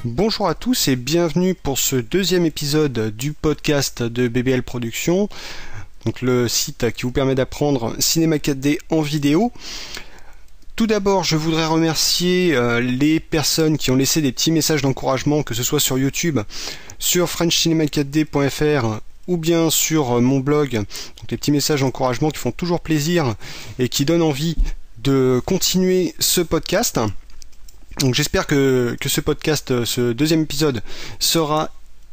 Bonjour à tous et bienvenue pour ce deuxième épisode du podcast de BBL Productions, donc le site qui vous permet d'apprendre cinéma 4D en vidéo. Tout d'abord, je voudrais remercier les personnes qui ont laissé des petits messages d'encouragement, que ce soit sur YouTube, sur frenchcinema4d.fr ou bien sur mon blog. Donc des petits messages d'encouragement qui font toujours plaisir et qui donnent envie de continuer ce podcast. Donc j'espère que ce podcast, ce deuxième épisode, sera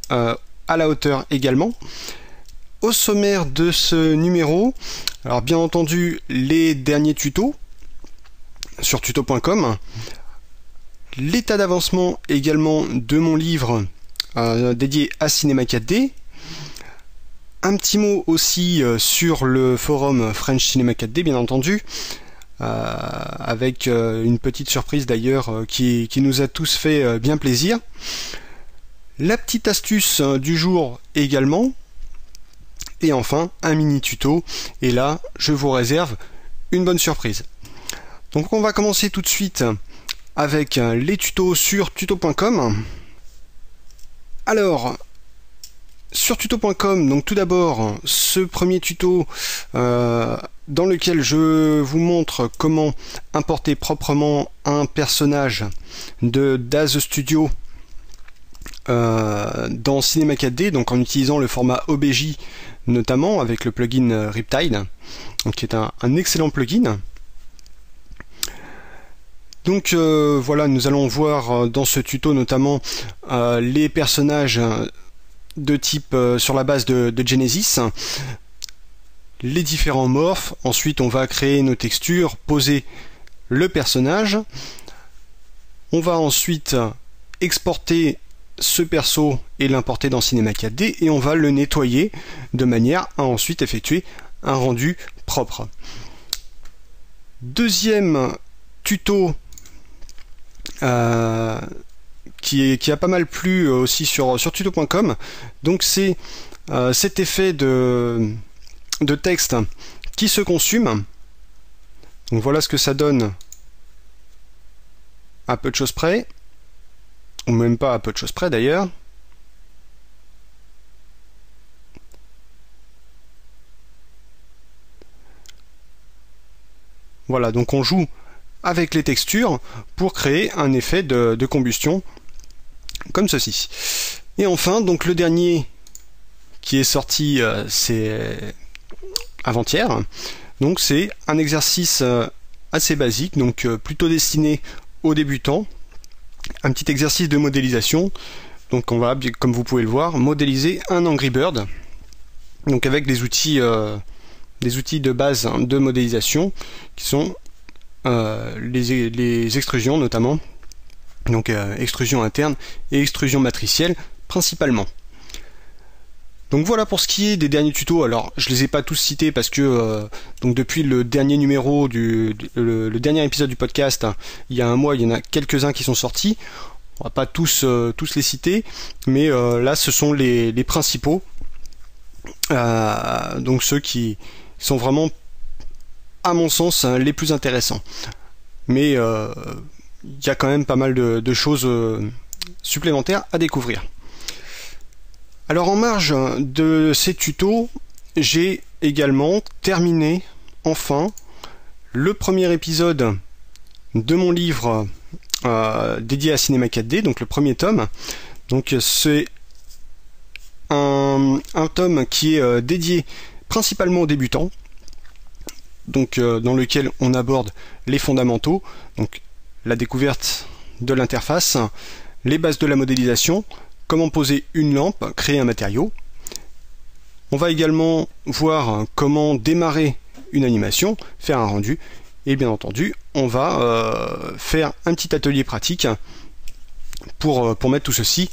à la hauteur également. Au sommaire de ce numéro, alors bien entendu les derniers tutos sur tuto.com, l'état d'avancement également de mon livre dédié à Cinéma 4D, un petit mot aussi sur le forum French Cinema 4D bien entendu, avec une petite surprise d'ailleurs qui nous a tous fait bien plaisir. La petite astuce du jour également. Et enfin, un mini tuto. Et là, je vous réserve une bonne surprise. Donc on va commencer tout de suite avec les tutos sur tuto.com. Alors, sur tuto.com, donc tout d'abord, ce premier tuto dans lequel je vous montre comment importer proprement un personnage de DAZ Studio dans Cinema 4D, donc en utilisant le format OBJ notamment avec le plugin Riptide, donc qui est un excellent plugin. Donc voilà, nous allons voir dans ce tuto notamment les personnages de type sur la base de Genesis, les différents morphes. Ensuite on va créer nos textures, poser le personnage. On va ensuite exporter ce perso et l'importer dans Cinema 4D et on va le nettoyer de manière à ensuite effectuer un rendu propre. Deuxième tuto qui a pas mal plu aussi sur tuto.com, donc c'est cet effet de texte qui se consume. Donc voilà ce que ça donne à peu de choses près, ou même pas à peu de choses près d'ailleurs. Voilà, donc on joue avec les textures pour créer un effet de combustion comme ceci. Et enfin, donc le dernier qui est sorti, c'est avant-hier. Donc c'est un exercice assez basique, donc plutôt destiné aux débutants. Un petit exercice de modélisation. Donc on va, comme vous pouvez le voir, modéliser un Angry Bird. Donc avec des outils de base de modélisation qui sont les extrusions notamment. Donc extrusion interne et extrusion matricielle principalement. Donc voilà pour ce qui est des derniers tutos. Alors je les ai pas tous cités parce que donc depuis le dernier numéro le dernier épisode du podcast, il y a un mois, il y en a quelques-uns qui sont sortis. On va pas tous les citer, mais là ce sont les principaux. Donc ceux qui sont vraiment à mon sens les plus intéressants. Mais il y a quand même pas mal de choses supplémentaires à découvrir. Alors en marge de ces tutos, j'ai également terminé enfin le premier épisode de mon livre dédié à Cinema 4D, donc le premier tome. Donc c'est un tome qui est dédié principalement aux débutants, donc dans lequel on aborde les fondamentaux, donc la découverte de l'interface, les bases de la modélisation, comment poser une lampe, créer un matériau. On va également voir comment démarrer une animation, faire un rendu, et bien entendu, on va faire un petit atelier pratique pour mettre tout ceci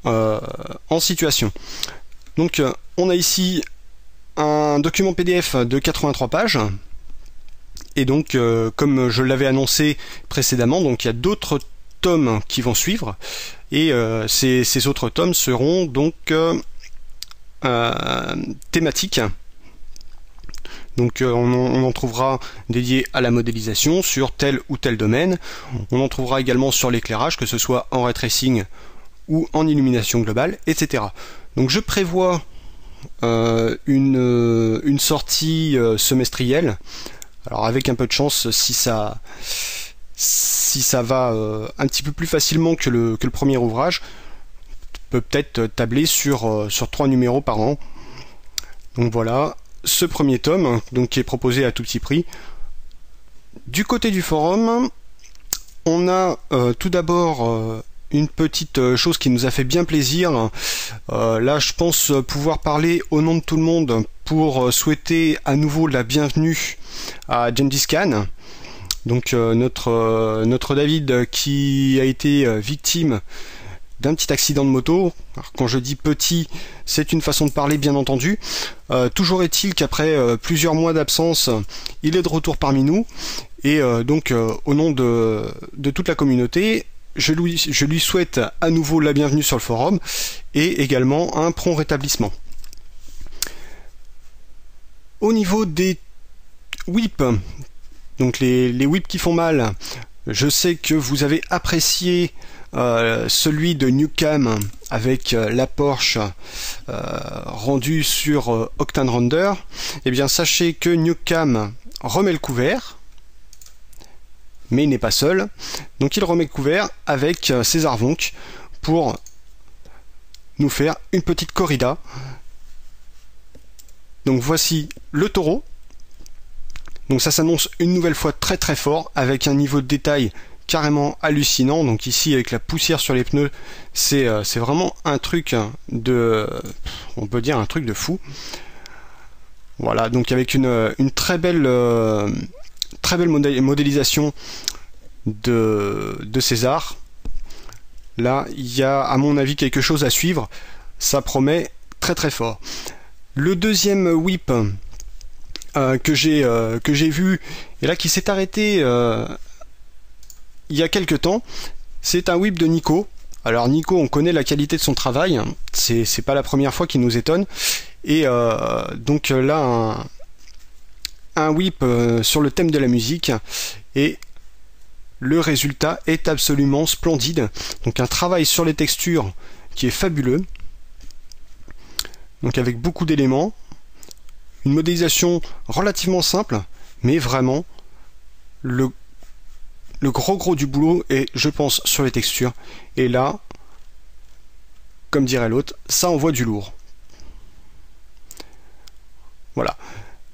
en situation. Donc on a ici un document PDF de 83 pages. Et donc, comme je l'avais annoncé précédemment, donc il y a d'autres tomes qui vont suivre. Et ces autres tomes seront donc thématiques. Donc on en trouvera dédié à la modélisation sur tel ou tel domaine. On en trouvera également sur l'éclairage, que ce soit en ray tracing ou en illumination globale, etc. Donc je prévois une sortie semestrielle. Alors avec un peu de chance, si ça va un petit peu plus facilement que le premier ouvrage, peut-être tabler sur 3 numéros par an. Donc voilà, ce premier tome, donc, qui est proposé à tout petit prix. Du côté du forum, on a tout d'abord une petite chose qui nous a fait bien plaisir. Là, je pense pouvoir parler au nom de tout le monde pour souhaiter à nouveau la bienvenue à Gengis Khan. Donc notre David qui a été victime d'un petit accident de moto. Alors, quand je dis petit, c'est une façon de parler, bien entendu. Toujours est-il qu'après plusieurs mois d'absence, il est de retour parmi nous. Et donc au nom de toute la communauté, je lui souhaite à nouveau la bienvenue sur le forum et également un prompt rétablissement. Au niveau des whips, donc les whips qui font mal, je sais que vous avez apprécié celui de Newcam avec la Porsche rendue sur Octane Render. Eh bien sachez que Newcam remet le couvert, mais il n'est pas seul. Donc il remet le couvert avec ses Arvonk pour nous faire une petite corrida. Donc voici le taureau. Donc ça s'annonce une nouvelle fois très très fort, avec un niveau de détail carrément hallucinant. Donc ici avec la poussière sur les pneus, c'est vraiment un truc on peut dire un truc de fou. Voilà, donc avec une très belle modélisation de César. Là, il y a à mon avis quelque chose à suivre. Ça promet très très fort. Le deuxième whip que j'ai vu, et là qui s'est arrêté il y a quelques temps, c'est un whip de Nico. Alors Nico, on connaît la qualité de son travail, c'est pas la première fois qu'il nous étonne. Et donc là, un whip sur le thème de la musique, et le résultat est absolument splendide. Donc un travail sur les textures qui est fabuleux, donc avec beaucoup d'éléments, une modélisation relativement simple, mais vraiment le gros du boulot est, je pense, sur les textures. Et là, comme dirait l'autre, ça envoie du lourd. Voilà.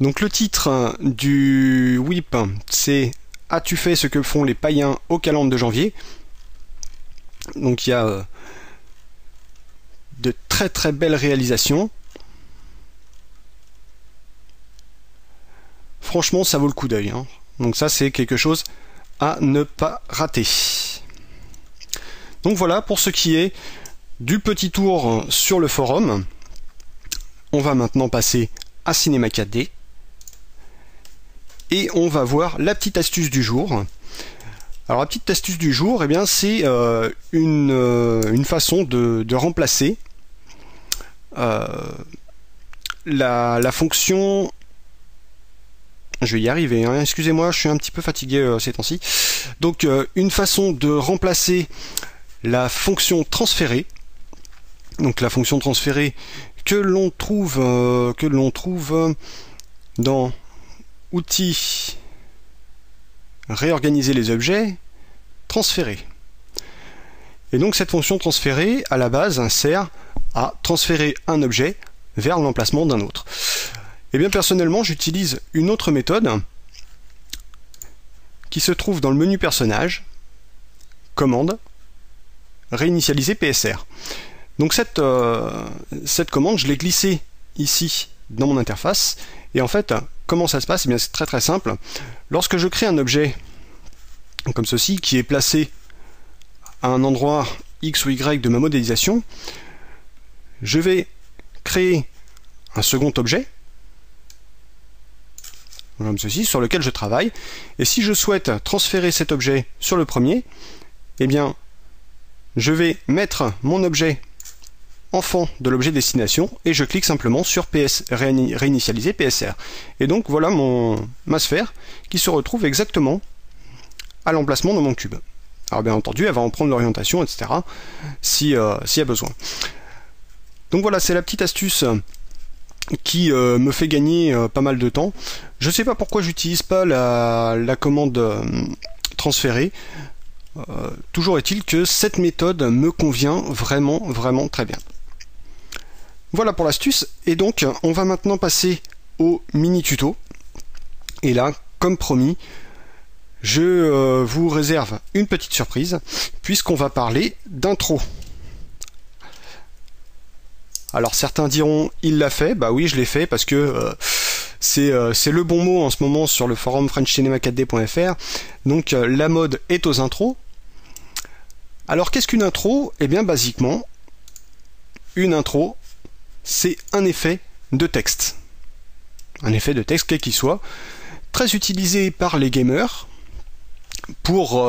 Donc le titre du whip, c'est « As-tu fait ce que font les païens au calendre de janvier ?» Donc il y a de très très belles réalisations. Franchement, ça vaut le coup d'œil, hein. Donc ça, c'est quelque chose à ne pas rater. Donc voilà pour ce qui est du petit tour sur le forum. On va maintenant passer à Cinéma 4D. Et on va voir la petite astuce du jour. Alors la petite astuce du jour, eh bien, c'est une façon de remplacer la fonction... Je vais y arriver, hein. Excusez-moi, je suis un petit peu fatigué ces temps-ci. Donc une façon de remplacer la fonction transférée. Donc la fonction transférée que l'on trouve dans Outils, réorganiser les objets, transférer. Et donc cette fonction transférer, à la base, sert à transférer un objet vers l'emplacement d'un autre. Et bien personnellement, j'utilise une autre méthode qui se trouve dans le menu personnage, commande, réinitialiser PSR. Donc cette commande, je l'ai glissée ici dans mon interface. Et en fait, comment ça se passe? Eh bien, c'est très très simple. Lorsque je crée un objet comme ceci, qui est placé à un endroit X ou Y de ma modélisation, je vais créer un second objet comme ceci, sur lequel je travaille. Et si je souhaite transférer cet objet sur le premier, eh bien, je vais mettre mon objet enfant de l'objet destination et je clique simplement sur PS, réinitialiser PSR. Et donc voilà ma sphère qui se retrouve exactement à l'emplacement de mon cube. Alors bien entendu, elle va en prendre l'orientation, etc. s'il y a besoin. Donc voilà, c'est la petite astuce qui me fait gagner pas mal de temps. Je ne sais pas pourquoi j'utilise pas la commande transférer. Toujours est-il que cette méthode me convient vraiment, vraiment très bien. Voilà pour l'astuce. Et donc, on va maintenant passer au mini tuto. Et là, comme promis, je vous réserve une petite surprise, puisqu'on va parler d'intro. Alors certains diront, il l'a fait. Bah oui, je l'ai fait parce que c'est le bon mot en ce moment sur le forum FrenchCinema4D.fr. Donc la mode est aux intros. Alors qu'est-ce qu'une intro? Eh bien basiquement, une intro, c'est un effet de texte. Un effet de texte quel qu'il soit, très utilisé par les gamers pour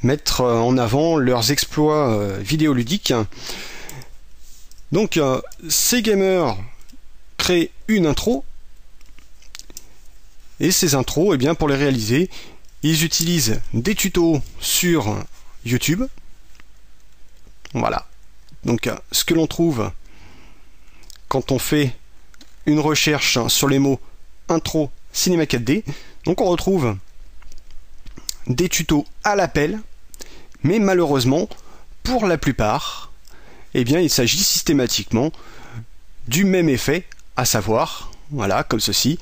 mettre en avant leurs exploits vidéoludiques. Donc ces gamers créent une intro et ces intros, eh bien, pour les réaliser, ils utilisent des tutos sur YouTube. Voilà. Donc ce que l'on trouve quand on fait une recherche sur les mots intro cinéma 4D, donc on retrouve des tutos à l'appel, mais malheureusement, pour la plupart, eh bien, il s'agit systématiquement du même effet, à savoir, voilà, comme ceci,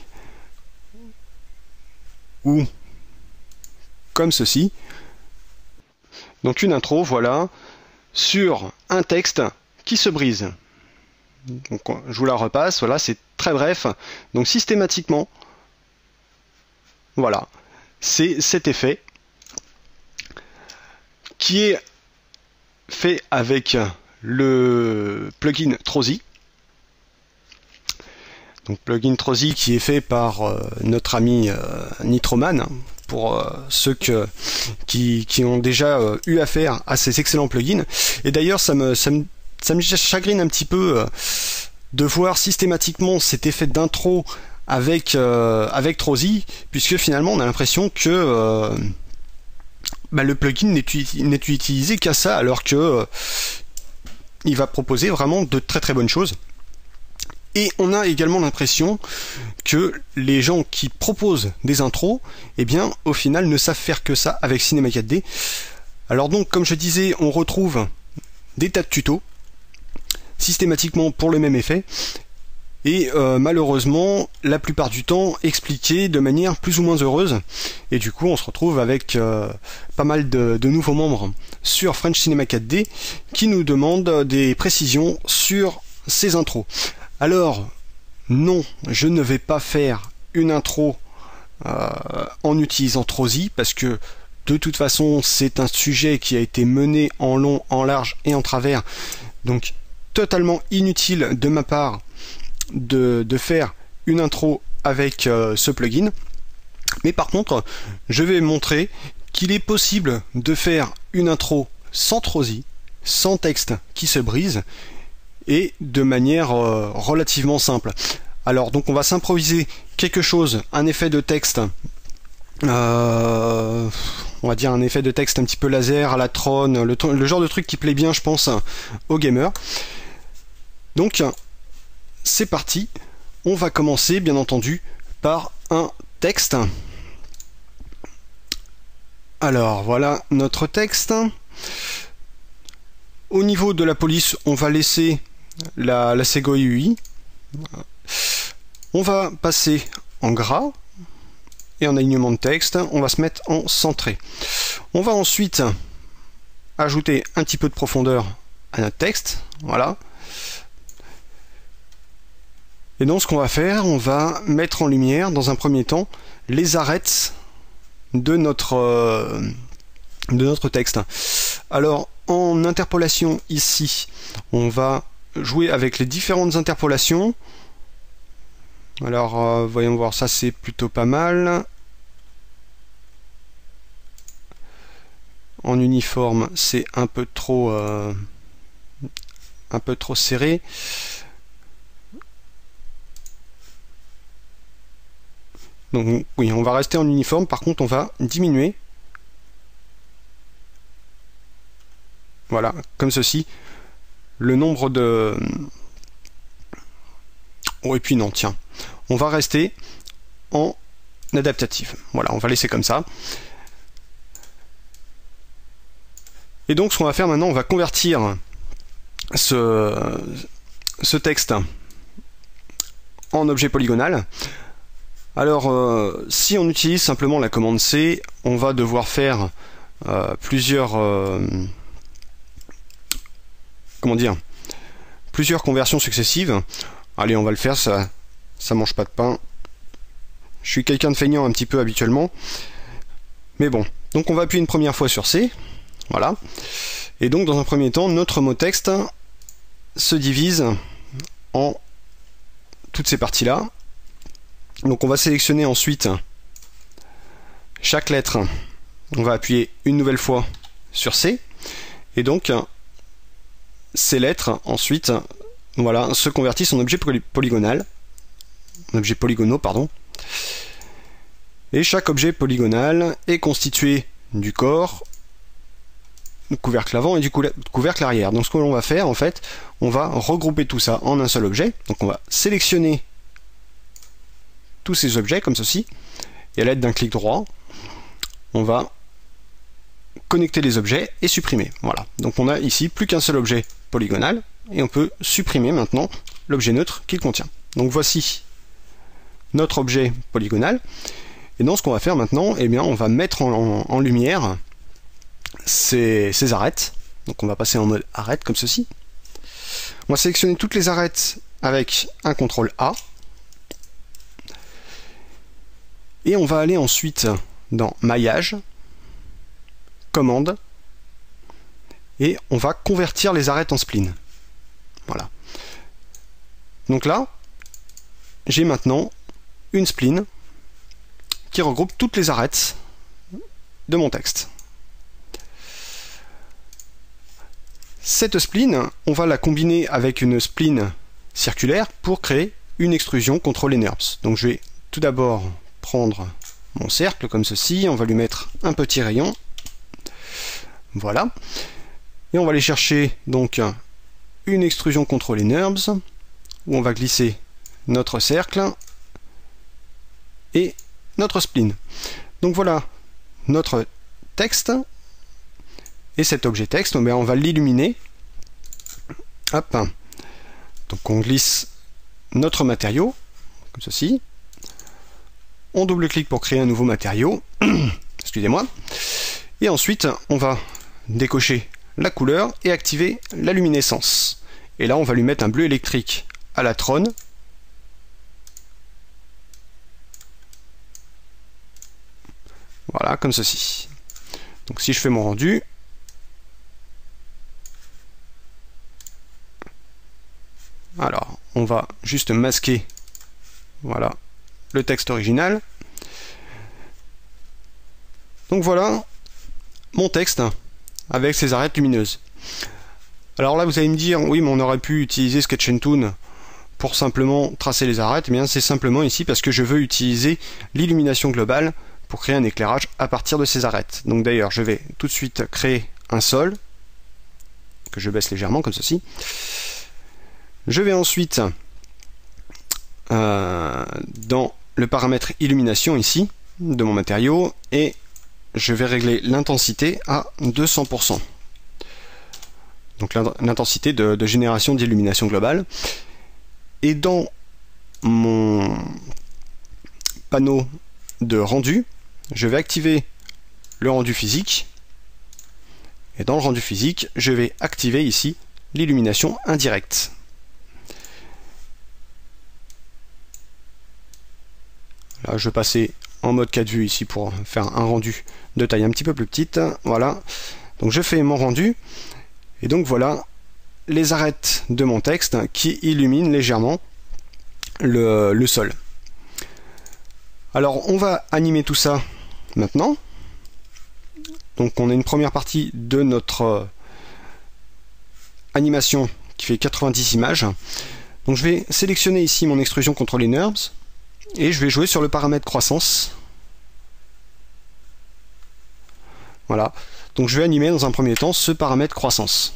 ou comme ceci. Donc une intro, voilà, sur un texte qui se brise. Donc, je vous la repasse, voilà, c'est très bref. Donc systématiquement, voilà, c'est cet effet qui est fait avec le plugin Trozy. Donc plugin Trozy qui est fait par notre ami Nitroman, pour ceux qui ont déjà eu affaire à ces excellents plugins. Et d'ailleurs ça me chagrine un petit peu de voir systématiquement cet effet d'intro avec Trozy, puisque finalement on a l'impression que le plugin n'est utilisé qu'à ça, alors que il va proposer vraiment de très très bonnes choses. Et on a également l'impression que les gens qui proposent des intros, eh bien, au final, ne savent faire que ça avec Cinema 4D. Alors donc, comme je disais, on retrouve des tas de tutos, systématiquement pour le même effet, et malheureusement, la plupart du temps, expliqués de manière plus ou moins heureuse. Et du coup, on se retrouve avec pas mal de nouveaux membres sur French Cinema 4D qui nous demandent des précisions sur ces intros. Alors, non, je ne vais pas faire une intro en utilisant Trozy, parce que de toute façon, c'est un sujet qui a été mené en long, en large et en travers. Donc, totalement inutile de ma part de faire une intro avec ce plugin. Mais par contre, je vais montrer qu'il est possible de faire une intro sans Trozy, sans texte qui se brise, et de manière relativement simple. Alors donc on va s'improviser quelque chose, un effet de texte, on va dire un effet de texte un petit peu laser à la Tron, le genre de truc qui plaît bien, je pense, aux gamers. Donc c'est parti, on va commencer bien entendu par un texte. Alors voilà notre texte. Au niveau de la police, on va laisser la Segoe UI. On va passer en gras et en alignement de texte, on va se mettre en centré. On va ensuite ajouter un petit peu de profondeur à notre texte, voilà. Et donc ce qu'on va faire, on va mettre en lumière dans un premier temps les arêtes de notre texte. Alors en interpolation ici, on va jouer avec les différentes interpolations. Alors voyons voir, ça c'est plutôt pas mal. En uniforme, c'est un peu trop serré. Donc oui, on va rester en uniforme, par contre on va diminuer. Voilà, comme ceci. Le nombre de... Oh, et puis non, tiens. On va rester en adaptative. Voilà, on va laisser comme ça. Et donc ce qu'on va faire maintenant, on va convertir ce texte en objet polygonal. Alors si on utilise simplement la commande C, on va devoir faire plusieurs conversions successives. Allez, on va le faire, ça mange pas de pain. Je suis quelqu'un de feignant un petit peu habituellement. Mais bon, donc on va appuyer une première fois sur C. Voilà. Et donc dans un premier temps, notre mot texte se divise en toutes ces parties-là. Donc on va sélectionner ensuite chaque lettre. On va appuyer une nouvelle fois sur C. Et donc ces lettres ensuite, voilà, se convertissent en objet polygonal. En objet polygonaux, pardon. Et chaque objet polygonal est constitué du corps, du couvercle avant et du couvercle arrière. Donc ce que l'on va faire, en fait, on va regrouper tout ça en un seul objet. Donc on va sélectionner tous ces objets comme ceci, et à l'aide d'un clic droit, on va connecter les objets et supprimer. Voilà. Donc on a ici plus qu'un seul objet polygonal, et on peut supprimer maintenant l'objet neutre qu'il contient. Donc voici notre objet polygonal. Et donc ce qu'on va faire maintenant, eh bien, on va mettre en lumière ces arêtes. Donc on va passer en mode arête comme ceci. On va sélectionner toutes les arêtes avec un CTRL A. Et on va aller ensuite dans maillage, commande, et on va convertir les arêtes en spline. Voilà. Donc là, j'ai maintenant une spline qui regroupe toutes les arêtes de mon texte. Cette spline, on va la combiner avec une spline circulaire pour créer une extrusion contrôlée NURBS. Donc je vais tout d'abord prendre mon cercle comme ceci, on va lui mettre un petit rayon. Voilà. Et on va aller chercher donc une extrusion contrôlée NURBS où on va glisser notre cercle et notre spline. Donc voilà notre texte. Et cet objet texte, on va l'illuminer. Hop. Donc on glisse notre matériau, comme ceci. On double-clique pour créer un nouveau matériau. Excusez-moi. Et ensuite, on va décocher la couleur et activer la luminescence. Et là, on va lui mettre un bleu électrique à la trône. Voilà, comme ceci. Donc si je fais mon rendu, alors on va juste masquer, voilà, le texte original. Donc voilà mon texte avec ses arêtes lumineuses. Alors là vous allez me dire, oui mais on aurait pu utiliser Sketch & Toon pour simplement tracer les arêtes. Eh bien c'est simplement ici parce que je veux utiliser l'illumination globale pour créer un éclairage à partir de ces arêtes. Donc d'ailleurs je vais tout de suite créer un sol que je baisse légèrement comme ceci. Je vais ensuite dans le paramètre illumination ici de mon matériau et je vais régler l'intensité à 200%. Donc l'intensité de génération d'illumination globale. Et dans mon panneau de rendu, je vais activer le rendu physique. Et dans le rendu physique, je vais activer ici l'illumination indirecte. Là, je vais passer en mode 4 vues ici pour faire un rendu de taille un petit peu plus petite. Voilà. Donc je fais mon rendu. Et donc voilà les arêtes de mon texte qui illuminent légèrement le sol. Alors on va animer tout ça maintenant. Donc on a une première partie de notre animation qui fait 90 images. Donc je vais sélectionner ici mon extrusion contrôlée NURBS et je vais jouer sur le paramètre croissance. Voilà. Donc je vais animer dans un premier temps ce paramètre croissance.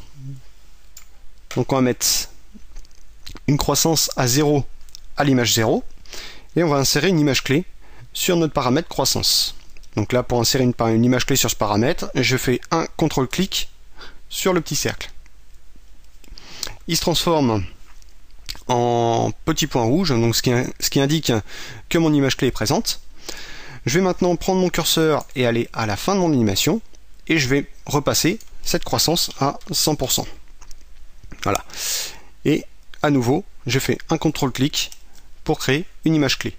Donc on va mettre une croissance à 0 à l'image 0 et on va insérer une image clé sur notre paramètre croissance. Donc là, pour insérer une image clé sur ce paramètre, je fais un contrôle-clic sur le petit cercle. Il se transforme en petit point rouge, donc ce qui indique que mon image clé est présente. Je vais maintenant prendre mon curseur et aller à la fin de mon animation, et je vais repasser cette croissance à 100%. Voilà. Et à nouveau, je fais un contrôle-clic pour créer une image clé.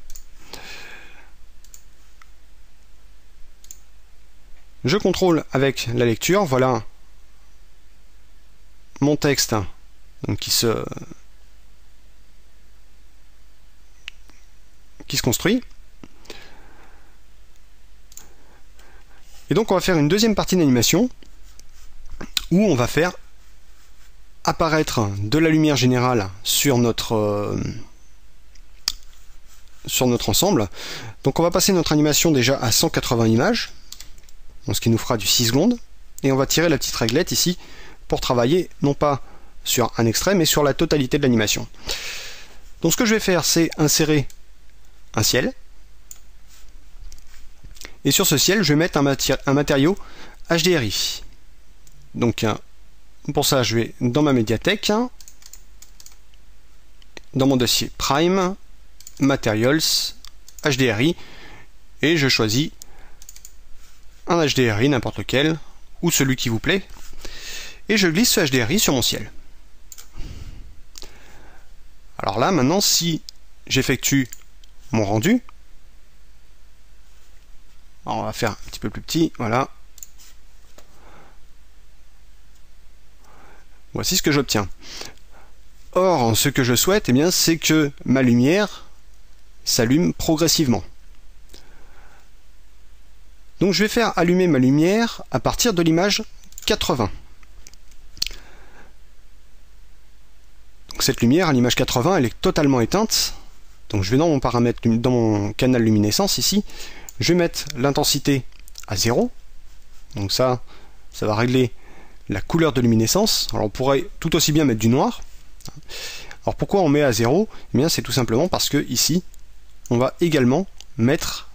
Je contrôle avec la lecture, voilà mon texte donc, qui se construit. Et donc on va faire une deuxième partie d'animation où on va faire apparaître de la lumière générale sur notre ensemble. Donc on va passer notre animation déjà à 180 images, donc ce qui nous fera du 6 secondes, et on va tirer la petite réglette ici pour travailler non pas sur un extrait mais sur la totalité de l'animation. Donc ce que je vais faire, c'est insérer un ciel, et sur ce ciel je vais mettre un matériau HDRI. Donc pour ça je vais dans ma médiathèque, dans mon dossier Prime, Materials, HDRI, et je choisis un HDRI n'importe lequel, ou celui qui vous plaît, et je glisse ce HDRI sur mon ciel. Alors là maintenant, si j'effectue mon rendu, alors on va faire un petit peu plus petit, voilà. Voici ce que j'obtiens. Or, ce que je souhaite, eh bien, c'est que ma lumière s'allume progressivement. Donc je vais faire allumer ma lumière à partir de l'image 80. Donc cette lumière à l'image 80, elle est totalement éteinte. Donc je vais dans mon paramètre, dans mon canal luminescence ici, je vais mettre l'intensité à 0. Donc ça va régler la couleur de luminescence. Alors on pourrait tout aussi bien mettre du noir. Alors pourquoi on met à 0? Eh bien c'est tout simplement parce que ici, on va également mettre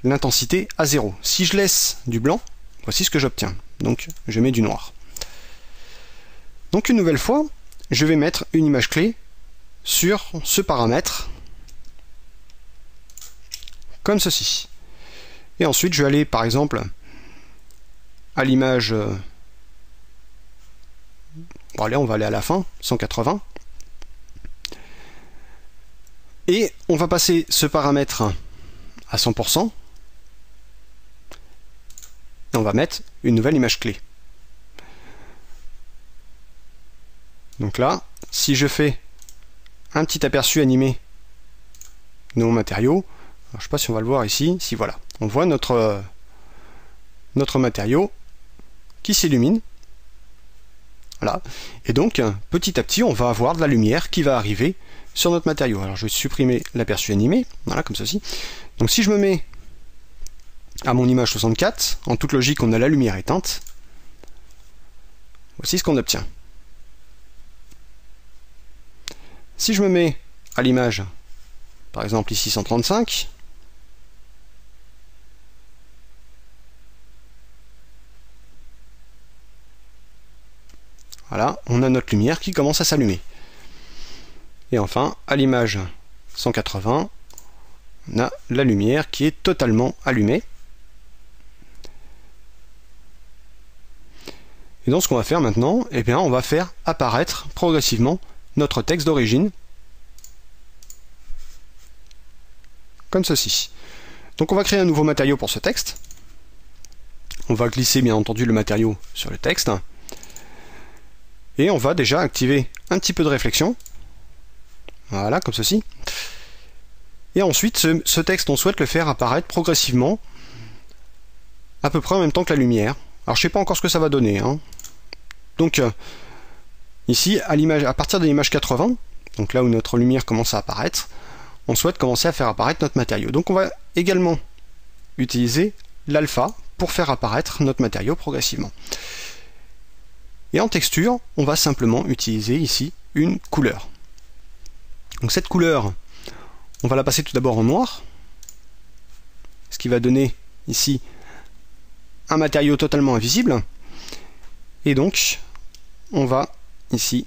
l'intensité à 0. Si je laisse du blanc, voici ce que j'obtiens. Donc je mets du noir. Donc une nouvelle fois, je vais mettre une image clé sur ce paramètre, comme ceci. Et ensuite je vais aller par exemple à l'image... Bon allez, on va aller à la fin, 180. Et on va passer ce paramètre à 100%. Et on va mettre une nouvelle image clé. Donc là, si je fais un petit aperçu animé de mon matériau, alors je ne sais pas si on va le voir ici, si voilà, on voit notre matériau qui s'illumine. Voilà. Et donc, petit à petit, on va avoir de la lumière qui va arriver sur notre matériau. Alors je vais supprimer l'aperçu animé, voilà, comme ceci. Donc si je me mets à mon image 64, en toute logique, on a la lumière éteinte. Voici ce qu'on obtient. Si je me mets à l'image, par exemple ici 135, voilà, on a notre lumière qui commence à s'allumer. Et enfin, à l'image 180, on a la lumière qui est totalement allumée. Et donc ce qu'on va faire maintenant, eh bien, on va faire apparaître progressivement notre texte d'origine, comme ceci. Donc on va créer un nouveau matériau pour ce texte. On va glisser bien entendu le matériau sur le texte. Et on va déjà activer un petit peu de réflexion. Voilà, comme ceci. Et ensuite, ce texte, on souhaite le faire apparaître progressivement, à peu près en même temps que la lumière. Alors je sais pas encore ce que ça va donner, hein. Donc ici, à partir de l'image 80, donc là où notre lumière commence à apparaître, on souhaite commencer à faire apparaître notre matériau. Donc on va également utiliser l'alpha pour faire apparaître notre matériau progressivement. Et en texture, on va simplement utiliser ici une couleur. Donc cette couleur, on va la passer tout d'abord en noir, ce qui va donner ici un matériau totalement invisible. Et donc, on va ici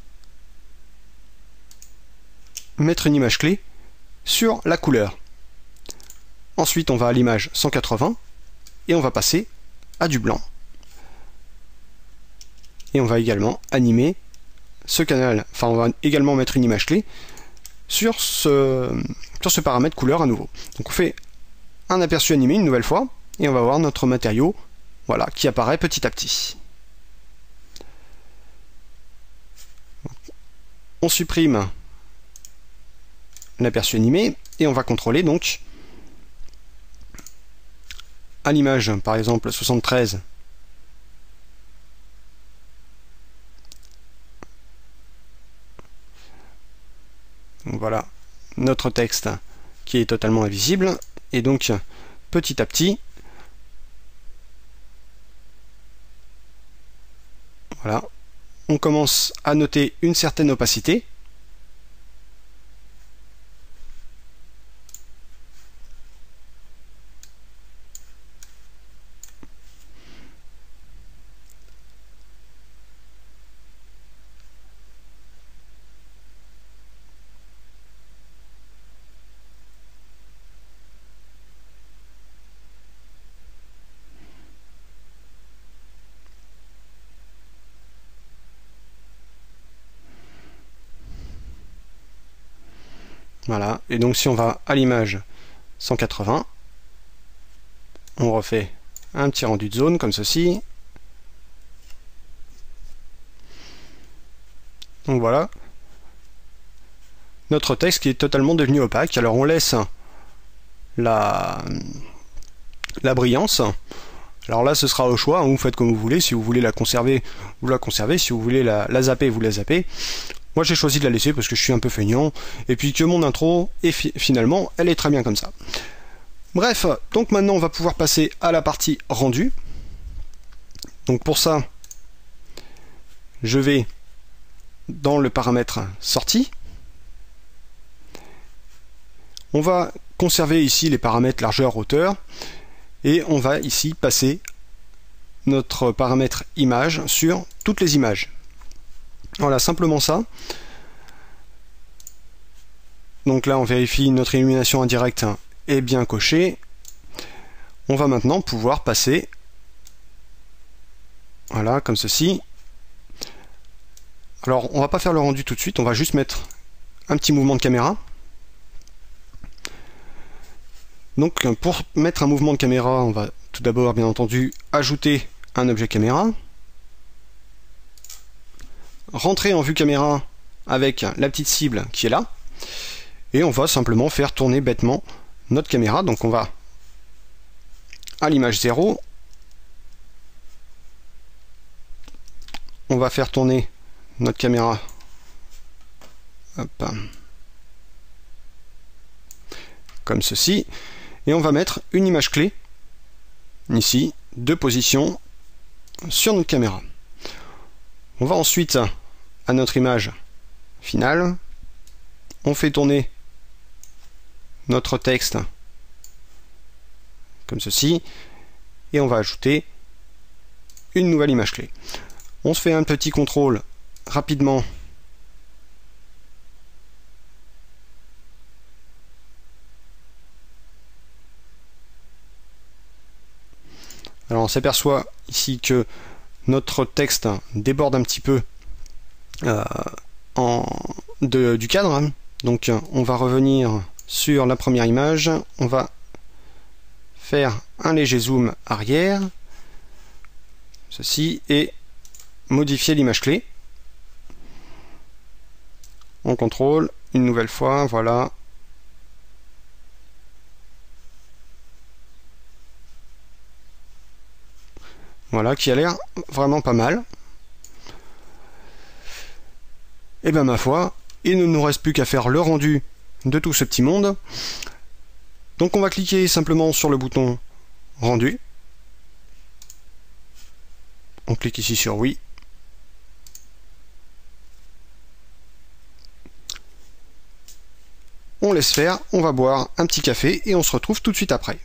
mettre une image clé sur la couleur. Ensuite, on va à l'image 180 et on va passer à du blanc. Et on va également animer ce canal, enfin on va également mettre une image clé sur ce paramètre couleur à nouveau. Donc on fait un aperçu animé une nouvelle fois et on va voir notre matériau, voilà, qui apparaît petit à petit. On supprime l'aperçu animé et on va contrôler donc à l'image par exemple 73. Donc voilà notre texte qui est totalement invisible, et donc petit à petit, voilà, on commence à noter une certaine opacité. Voilà, et donc si on va à l'image 180, on refait un petit rendu de zone comme ceci. Donc voilà, notre texte qui est totalement devenu opaque. Alors on laisse la brillance. Alors là ce sera au choix, hein, vous faites comme vous voulez. Si vous voulez la conserver, vous la conservez. Si vous voulez la zapper, vous la zappez. Moi j'ai choisi de la laisser parce que je suis un peu feignant, et puis que mon intro, et finalement, elle est très bien comme ça. Bref, donc maintenant on va pouvoir passer à la partie rendu. Donc pour ça, je vais dans le paramètre sortie. On va conserver ici les paramètres largeur, hauteur, et on va ici passer notre paramètre image sur toutes les images. Voilà, simplement ça. Donc là, on vérifie notre illumination indirecte est bien cochée. On va maintenant pouvoir passer, voilà, comme ceci. Alors, on va pas faire le rendu tout de suite, on va juste mettre un petit mouvement de caméra. Donc, pour mettre un mouvement de caméra, on va tout d'abord, bien entendu, ajouter un objet caméra. Rentrer en vue caméra avec la petite cible qui est là, et on va simplement faire tourner bêtement notre caméra. Donc on va à l'image 0, on va faire tourner notre caméra, hop, comme ceci, et on va mettre une image clé ici de position sur notre caméra. On va ensuite à notre image finale, on fait tourner notre texte comme ceci, et on va ajouter une nouvelle image clé. On se fait un petit contrôle rapidement . Alors on s'aperçoit ici que notre texte déborde un petit peu du cadre. Donc on va revenir sur la première image, on va faire un léger zoom arrière, ceci, et modifier l'image clé. On contrôle une nouvelle fois, voilà. Voilà, qui a l'air vraiment pas mal. Et ben ma foi, il ne nous reste plus qu'à faire le rendu de tout ce petit monde. Donc on va cliquer simplement sur le bouton rendu. On clique ici sur oui. On laisse faire, on va boire un petit café et on se retrouve tout de suite après.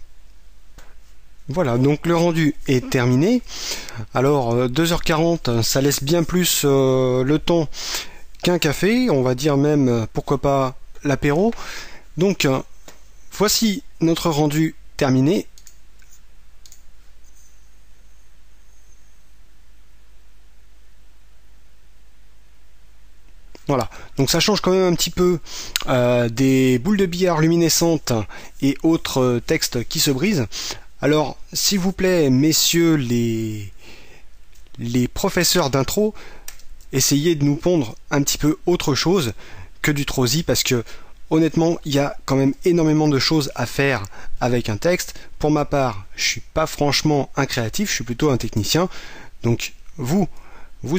Voilà, donc le rendu est terminé. Alors 2h40, ça laisse bien plus le temps qu'un café, on va dire même pourquoi pas l'apéro. Donc voici notre rendu terminé. Voilà, donc ça change quand même un petit peu des boules de billard luminescentes et autres textes qui se brisent. Alors, s'il vous plaît, messieurs les professeurs d'intro, essayez de nous pondre un petit peu autre chose que du Trozy, parce que honnêtement, il y a quand même énormément de choses à faire avec un texte. Pour ma part, je suis pas franchement un créatif, je suis plutôt un technicien. Donc, vous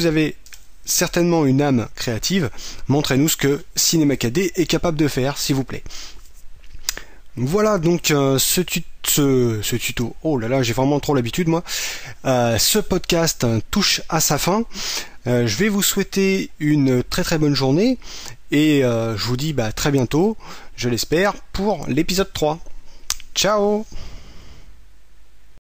avez certainement une âme créative. Montrez-nous ce que CinemaKD est capable de faire, s'il vous plaît. Voilà donc ce tuto. Oh là là, j'ai vraiment trop l'habitude moi. Ce podcast touche à sa fin. Je vais vous souhaiter une très très bonne journée et je vous dis très bientôt, je l'espère, pour l'épisode 3. Ciao!